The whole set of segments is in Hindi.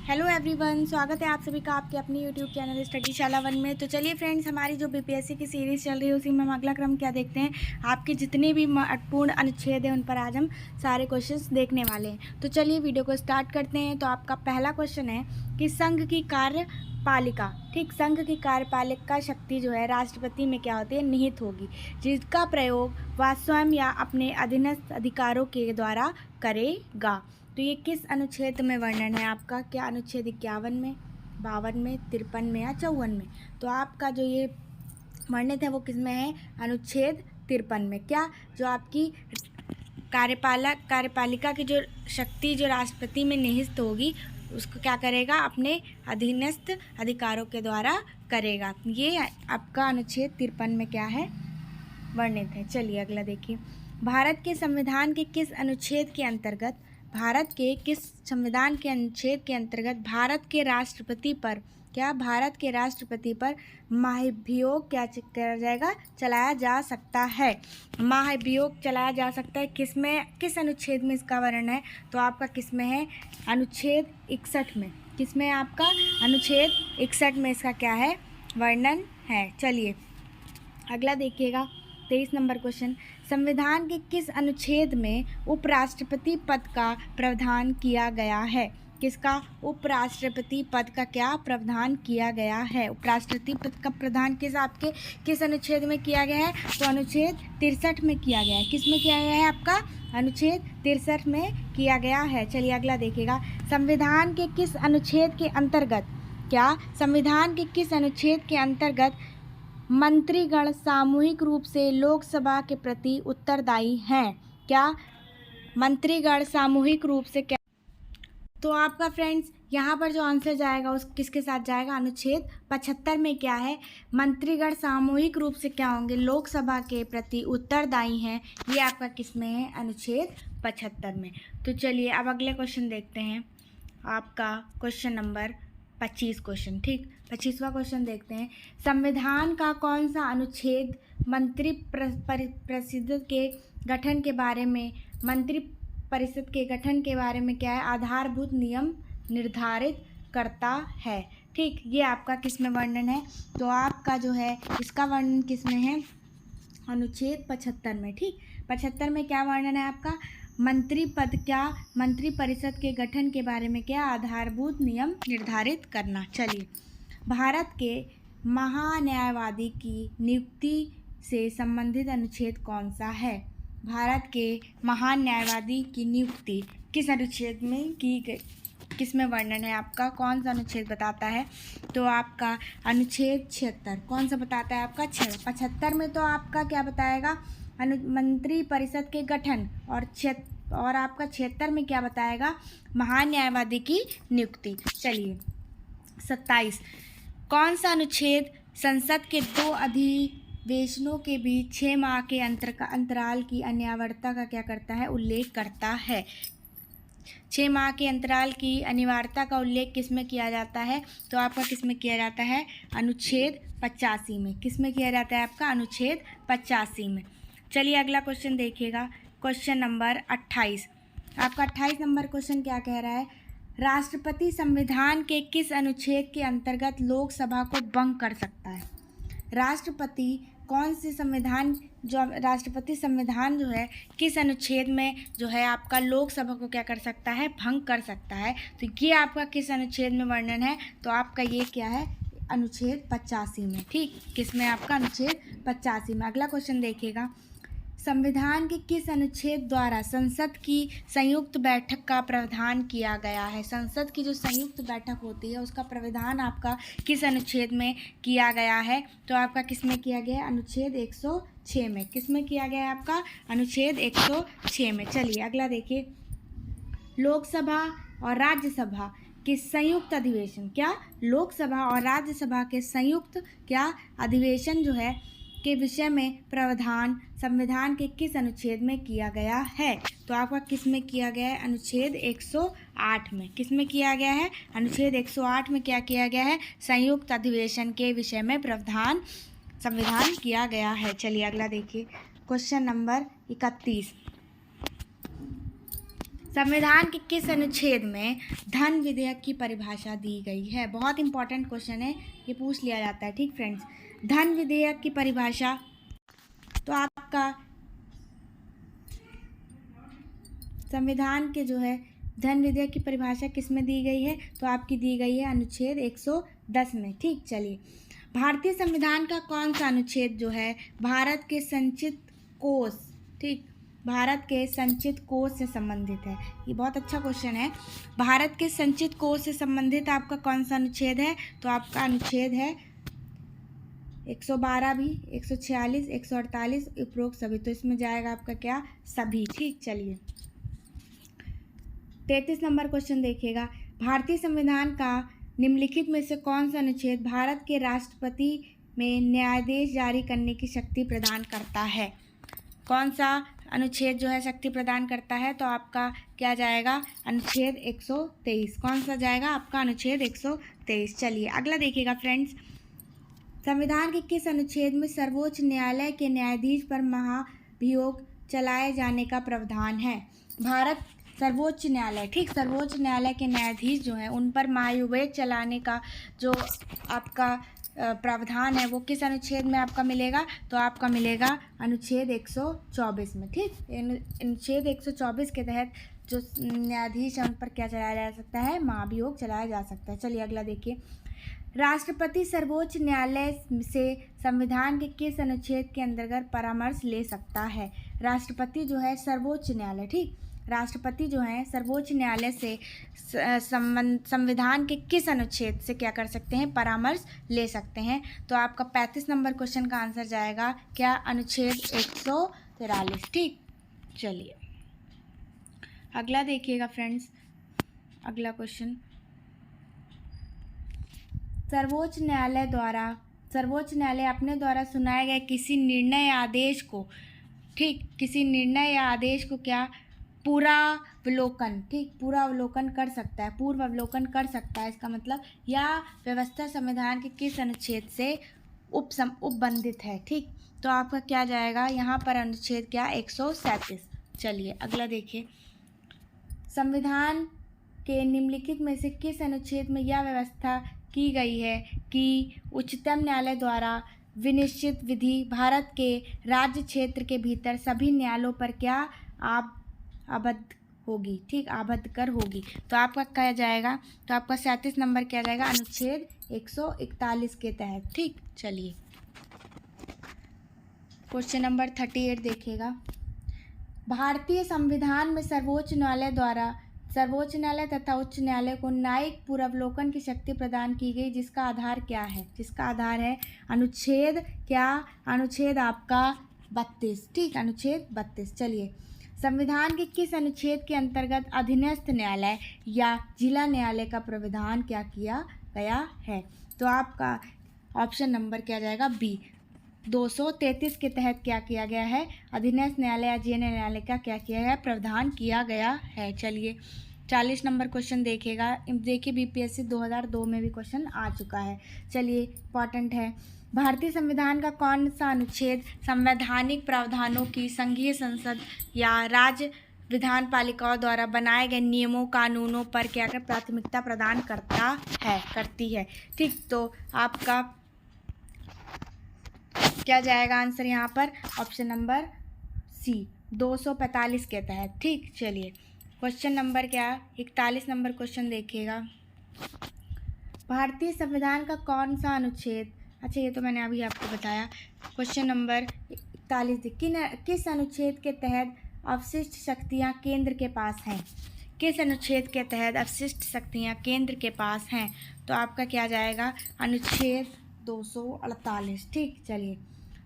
हेलो एवरीवन, स्वागत है आप सभी का आपके अपनी यूट्यूब चैनल स्टडीशाला 1 में। तो चलिए फ्रेंड्स, हमारी जो बीपीएससी की सीरीज़ चल रही है उसी में हम अगला क्रम क्या देखते हैं। आपके जितने भी महत्वपूर्ण अनुच्छेद हैं उन पर आज हम सारे क्वेश्चंस देखने वाले हैं। तो चलिए वीडियो को स्टार्ट करते हैं। तो आपका पहला क्वेश्चन है कि संघ की कार्यपालिका, ठीक, संघ की कार्यपालिका शक्ति जो है राष्ट्रपति में क्या होती है, निहित होगी, जिसका प्रयोग वह स्वयं या अपने अधीनस्थ अधिकारों के द्वारा करेगा। तो ये किस अनुच्छेद में वर्णन है आपका? क्या अनुच्छेद 51 में, 52 में, 53 में या 54 में? तो आपका जो ये वर्णित है वो किस में है? अनुच्छेद 53 में। क्या जो आपकी कार्यपालिका की जो शक्ति जो राष्ट्रपति में निहित होगी उसको क्या करेगा? अपने अधीनस्थ अधिकारों के द्वारा करेगा। ये आपका अनुच्छेद 53 में क्या है? वर्णित है। चलिए अगला देखिए। भारत के संविधान के किस अनुच्छेद के अंतर्गत भारत के किस संविधान के अनुच्छेद के अंतर्गत भारत के राष्ट्रपति पर महाभियोग क्या किया जाएगा? चलाया जा सकता है। महाभियोग चलाया जा सकता है किस अनुच्छेद में इसका वर्णन है? तो आपका किस में है? अनुच्छेद 61 में। किस में? आपका अनुच्छेद 61 में इसका क्या है? वर्णन है। चलिए अगला देखिएगा, 23 नंबर क्वेश्चन। संविधान के किस अनुच्छेद में उपराष्ट्रपति पद का प्रावधान किया गया है? किसका? उपराष्ट्रपति पद का क्या प्रावधान किया गया है? उपराष्ट्रपति पद का प्रावधान किस अनुच्छेद में किया गया है? तो अनुच्छेद 63 में किया गया है। किस में किया गया है? आपका अनुच्छेद 63 में किया गया है। चलिए अगला देखिएगा। संविधान के किस अनुच्छेद के अंतर्गत मंत्रीगण सामूहिक रूप से लोकसभा के प्रति उत्तरदायी हैं? क्या मंत्रीगण सामूहिक रूप से क्या? तो आपका फ्रेंड्स यहाँ पर जो आंसर जाएगा उस किसके साथ जाएगा? अनुच्छेद 75 में क्या है? मंत्रीगण सामूहिक रूप से क्या होंगे? लोकसभा के प्रति उत्तरदायी हैं। ये आपका किस में है? अनुच्छेद 75 में। तो चलिए अब अगले क्वेश्चन देखते हैं। आपका क्वेश्चन नंबर 25 क्वेश्चन, ठीक, 25वां क्वेश्चन देखते हैं। संविधान का कौन सा अनुच्छेद मंत्री परिषद के गठन के बारे में क्या है? आधारभूत नियम निर्धारित करता है। ठीक, ये आपका किस में वर्णन है? तो आपका जो है इसका वर्णन किस में है? अनुच्छेद 75 में। ठीक, 75 में क्या वर्णन है आपका? मंत्री परिषद के गठन के बारे में क्या? आधारभूत नियम निर्धारित करना। चलिए, भारत के महान्यायवादी की नियुक्ति से संबंधित अनुच्छेद कौन सा है? भारत के महान न्यायवादी की नियुक्ति किस अनुच्छेद में की गई? किस में वर्णन है आपका? कौन सा अनुच्छेद बताता है? तो आपका अनुच्छेद 76। कौन सा बताता है आपका? 75 में तो आपका क्या बताएगा? मंत्री परिषद के गठन, और आपका 76 में क्या बताएगा? महान न्यायवादी की नियुक्ति। चलिए 27। कौन सा अनुच्छेद संसद के 2 अधिवेशनों के बीच 6 माह के अंतराल की अनिवार्यता का क्या करता है? उल्लेख करता है। 6 माह के अंतराल की अनिवार्यता का उल्लेख किस में किया जाता है? तो आपका किस में किया जाता है? अनुच्छेद 85 में। किस में किया जाता है आपका? अनुच्छेद 85 में। चलिए अगला क्वेश्चन देखिएगा, क्वेश्चन नंबर 28। आपका 28 नंबर क्वेश्चन क्या कह रहा है? राष्ट्रपति संविधान के किस अनुच्छेद के अंतर्गत लोकसभा को भंग कर सकता है? राष्ट्रपति संविधान जो है किस अनुच्छेद में जो है आपका लोकसभा को क्या कर सकता है? भंग कर सकता है। तो ये आपका किस अनुच्छेद में वर्णन है? तो आपका ये क्या है? अनुच्छेद 85 में। ठीक, किस में? आपका अनुच्छेद 85 में। अगला क्वेश्चन देखिएगा। संविधान के किस अनुच्छेद द्वारा संसद की संयुक्त बैठक का प्रावधान किया गया है? संसद की जो संयुक्त बैठक होती है उसका प्रावधान आपका किस अनुच्छेद में किया गया है? तो आपका किस में किया गया है? अनुच्छेद 106 में। किस में किया गया है आपका? अनुच्छेद 106 में। चलिए अगला देखिए। लोकसभा और राज्यसभा के संयुक्त अधिवेशन, क्या? लोकसभा और राज्यसभा के संयुक्त क्या अधिवेशन जो है के विषय में प्रावधान संविधान के किस अनुच्छेद में किया गया है? तो आपका किस में किया गया है? अनुच्छेद 108 में। किस में किया गया है? अनुच्छेद 108 में क्या किया गया है? संयुक्त अधिवेशन के विषय में प्रावधान संविधान किया गया है। चलिए अगला देखिए, क्वेश्चन नंबर 31। संविधान के किस अनुच्छेद में धन विधेयक की परिभाषा दी गई है? बहुत इंपॉर्टेंट क्वेश्चन है, ये पूछ लिया जाता है। ठीक फ्रेंड्स, धन विधेयक की परिभाषा तो आपका संविधान के जो है धन विधेयक की परिभाषा किस में दी गई है? तो आपकी दी गई है अनुच्छेद 110 में। ठीक, चलिए, भारतीय संविधान का कौन सा अनुच्छेद जो है भारत के संचित कोष, ठीक, भारत के संचित कोष से संबंधित है? ये बहुत अच्छा क्वेश्चन है। भारत के संचित कोष से संबंधित आपका कौन सा अनुच्छेद है? तो आपका अनुच्छेद है 112 भी, 146, 148, उपरोक्त सभी। तो इसमें जाएगा आपका क्या? सभी। ठीक, चलिए 33 नंबर क्वेश्चन देखिएगा। भारतीय संविधान का निम्नलिखित में से कौन सा अनुच्छेद भारत के राष्ट्रपति में न्यायादेश जारी करने की शक्ति प्रदान करता है? कौन सा अनुच्छेद जो है शक्ति प्रदान करता है? तो आपका क्या जाएगा? अनुच्छेद 123। कौन सा जाएगा? आपका अनुच्छेद 123। चलिए अगला देखिएगा फ्रेंड्स, संविधान के किस अनुच्छेद में सर्वोच्च न्यायालय के न्यायाधीश पर महाभियोग चलाए जाने का प्रावधान है? भारत सर्वोच्च न्यायालय, ठीक, सर्वोच्च न्यायालय के न्यायाधीश जो हैं उन पर महाभियोग चलाने का जो आपका प्रावधान है वो किस अनुच्छेद में आपका मिलेगा? तो आपका मिलेगा अनुच्छेद 124 में। ठीक, अनुच्छेद 124 के तहत जो न्यायाधीश है उन पर क्या चलाया जा सकता है? महाभियोग चलाया जा सकता है। चलिए अगला देखिए, राष्ट्रपति सर्वोच्च न्यायालय से संविधान के किस अनुच्छेद के अंतर्गत परामर्श ले सकता है? राष्ट्रपति जो है सर्वोच्च न्यायालय, ठीक, राष्ट्रपति जो है सर्वोच्च न्यायालय से संविधान के किस अनुच्छेद से क्या कर सकते हैं? परामर्श ले सकते हैं। तो आपका 35 नंबर क्वेश्चन का आंसर जाएगा क्या? अनुच्छेद 143। ठीक, चलिए अगला देखिएगा फ्रेंड्स, अगला क्वेश्चन, सर्वोच्च न्यायालय अपने द्वारा सुनाए गए किसी निर्णय या आदेश को, ठीक, किसी निर्णय या आदेश को क्या पूर्वावलोकन, ठीक, पूर्वावलोकन कर सकता है, पूर्व अवलोकन कर सकता है इसका मतलब, या व्यवस्था संविधान के किस अनुच्छेद से उपबंधित है? ठीक, तो आपका क्या जाएगा यहाँ पर? अनुच्छेद क्या? 137। चलिए अगला देखिए, संविधान के निम्नलिखित में से किस अनुच्छेद में यह व्यवस्था की गई है कि उच्चतम न्यायालय द्वारा विनिश्चित विधि भारत के राज्य क्षेत्र के भीतर सभी न्यायालयों पर क्या आबद्ध होगी? ठीक, आबद्ध कर होगी। तो आपका क्या जाएगा? तो आपका 37 नंबर क्या जाएगा? अनुच्छेद 141 के तहत। ठीक, चलिए क्वेश्चन नंबर 38 देखिएगा, भारतीय संविधान में सर्वोच्च न्यायालय तथा उच्च न्यायालय को न्यायिक पूर्वावलोकन की शक्ति प्रदान की गई, जिसका आधार क्या है? जिसका आधार है अनुच्छेद क्या? अनुच्छेद आपका 32। ठीक, अनुच्छेद 32। चलिए, संविधान के किस अनुच्छेद के अंतर्गत अधीनस्थ न्यायालय या जिला न्यायालय का प्रावधान क्या किया गया है? तो आपका ऑप्शन नंबर क्या जाएगा? बी, 233 के तहत क्या किया गया है? अधीनस्थ न्यायालय या जिला न्यायालय का क्या किया है? प्रावधान किया गया है। चलिए 40 नंबर क्वेश्चन देखिए, बीपीएससी 2002 में भी क्वेश्चन आ चुका है। चलिए इंपॉर्टेंट है, भारतीय संविधान का कौन सा अनुच्छेद संवैधानिक प्रावधानों की संघीय संसद या राज्य विधान पालिकाओं द्वारा बनाए गए नियमों कानूनों पर क्या कर प्राथमिकता प्रदान करती है? ठीक, तो आपका क्या जाएगा आंसर यहाँ पर? ऑप्शन नंबर सी, 245 के तहत। ठीक, चलिए क्वेश्चन नंबर क्या? 41 नंबर क्वेश्चन देखिएगा, भारतीय संविधान का कौन सा अनुच्छेद, अच्छा ये तो मैंने अभी आपको बताया। क्वेश्चन नंबर 41, किस अनुच्छेद के तहत अवशिष्ट शक्तियाँ केंद्र के पास हैं? किस अनुच्छेद के तहत अवशिष्ट शक्तियाँ केंद्र के पास हैं? तो आपका क्या जाएगा? अनुच्छेद 248। ठीक, चलिए,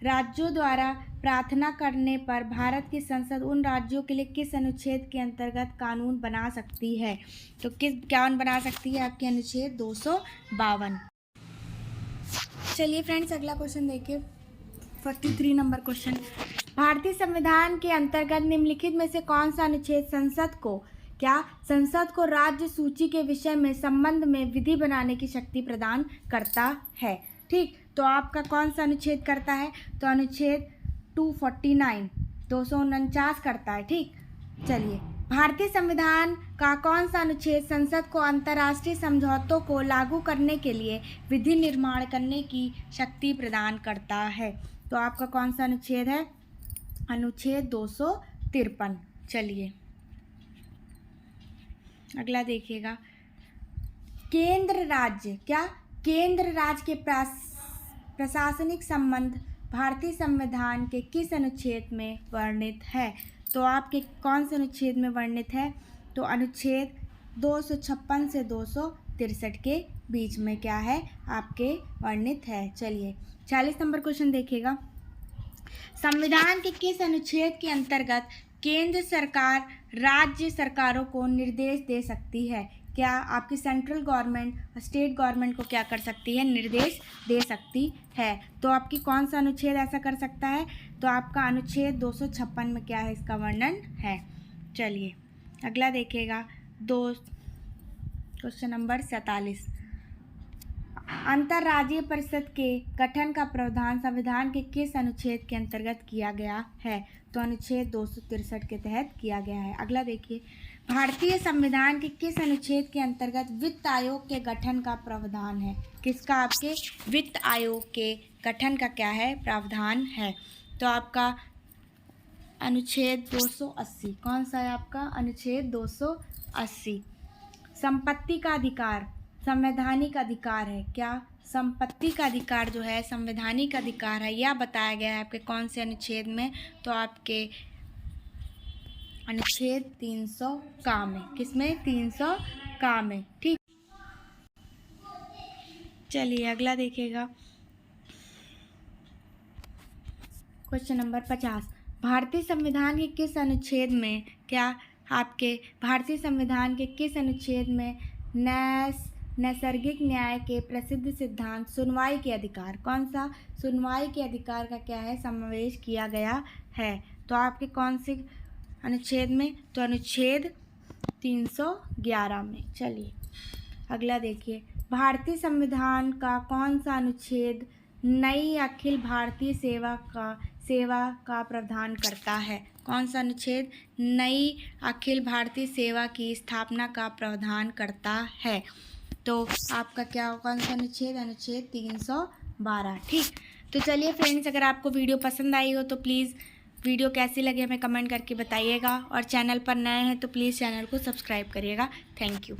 राज्यों द्वारा प्रार्थना करने पर भारत की संसद उन राज्यों के लिए किस अनुच्छेद के अंतर्गत कानून बना सकती है? तो किस कानून बना सकती है? आपके अनुच्छेद 252। चलिए फ्रेंड्स अगला क्वेश्चन देखिए, 43 नंबर क्वेश्चन, भारतीय संविधान के अंतर्गत निम्नलिखित में से कौन सा अनुच्छेद संसद को राज्य सूची के विषय में संबंध में विधि बनाने की शक्ति प्रदान करता है? ठीक, तो आपका कौन सा अनुच्छेद करता है? तो अनुच्छेद 249 करता है। ठीक, चलिए भारतीय संविधान का कौन सा अनुच्छेद संसद को अंतर्राष्ट्रीय समझौतों को लागू करने के लिए विधि निर्माण करने की शक्ति प्रदान करता है? तो आपका कौन सा अनुच्छेद है? अनुच्छेद 253। चलिए अगला देखिएगा। केंद्र राज्य के प्रशासनिक संबंध भारतीय संविधान के किस अनुच्छेद में वर्णित है? तो आपके कौन से अनुच्छेद में वर्णित है? तो अनुच्छेद 256 से 263 के बीच में क्या है आपके वर्णित है। चलिए 40 नंबर क्वेश्चन देखिएगा। संविधान के किस अनुच्छेद के अंतर्गत केंद्र सरकार राज्य सरकारों को निर्देश दे सकती है? क्या आपकी सेंट्रल गवर्नमेंट स्टेट गवर्नमेंट को क्या कर सकती है? निर्देश दे सकती है। तो आपकी कौन सा अनुच्छेद ऐसा कर सकता है? तो आपका अनुच्छेद 256 में क्या है इसका वर्णन है। चलिए अगला देखिएगा। Question number 47। अंतर्राज्यीय परिषद के गठन का प्रावधान संविधान के किस अनुच्छेद के अंतर्गत किया गया है? तो अनुच्छेद 263 के तहत किया गया है। अगला देखिए। भारतीय संविधान के किस अनुच्छेद के अंतर्गत वित्त आयोग के गठन का प्रावधान है? किसका? आपके वित्त आयोग के गठन का क्या है? प्रावधान है। तो आपका अनुच्छेद 280। कौन सा है आपका? अनुच्छेद 280। संपत्ति का अधिकार संवैधानिक अधिकार है। क्या? संपत्ति का अधिकार जो है संवैधानिक अधिकार है। यह बताया गया है आपके कौन से अनुच्छेद में? तो आपके अनुच्छेद 300 का में। किसमें? 300 का में। ठीक। चलिए अगला देखिएगा। Question number 50। भारतीय संविधान के किस अनुच्छेद में क्या आपके भारतीय संविधान के किस अनुच्छेद में नैसर्गिक न्याय के प्रसिद्ध सिद्धांत सुनवाई के अधिकार? कौन सा? सुनवाई के अधिकार का क्या है? समावेश किया गया है। तो आपके कौन से अनुच्छेद में? तो अनुच्छेद 311 में। चलिए अगला देखिए। भारतीय संविधान का कौन सा अनुच्छेद नई अखिल भारतीय सेवा का प्रावधान करता है? कौन सा अनुच्छेद नई अखिल भारतीय सेवा की स्थापना का प्रावधान करता है? तो आपका क्या कौन सा अनुच्छेद? अनुच्छेद 312। ठीक। तो चलिए फ्रेंड्स, अगर आपको वीडियो पसंद आई हो तो प्लीज़ वीडियो कैसी लगे हमें कमेंट करके बताइएगा, और चैनल पर नए हैं तो प्लीज़ चैनल को सब्सक्राइब करिएगा। Thank you.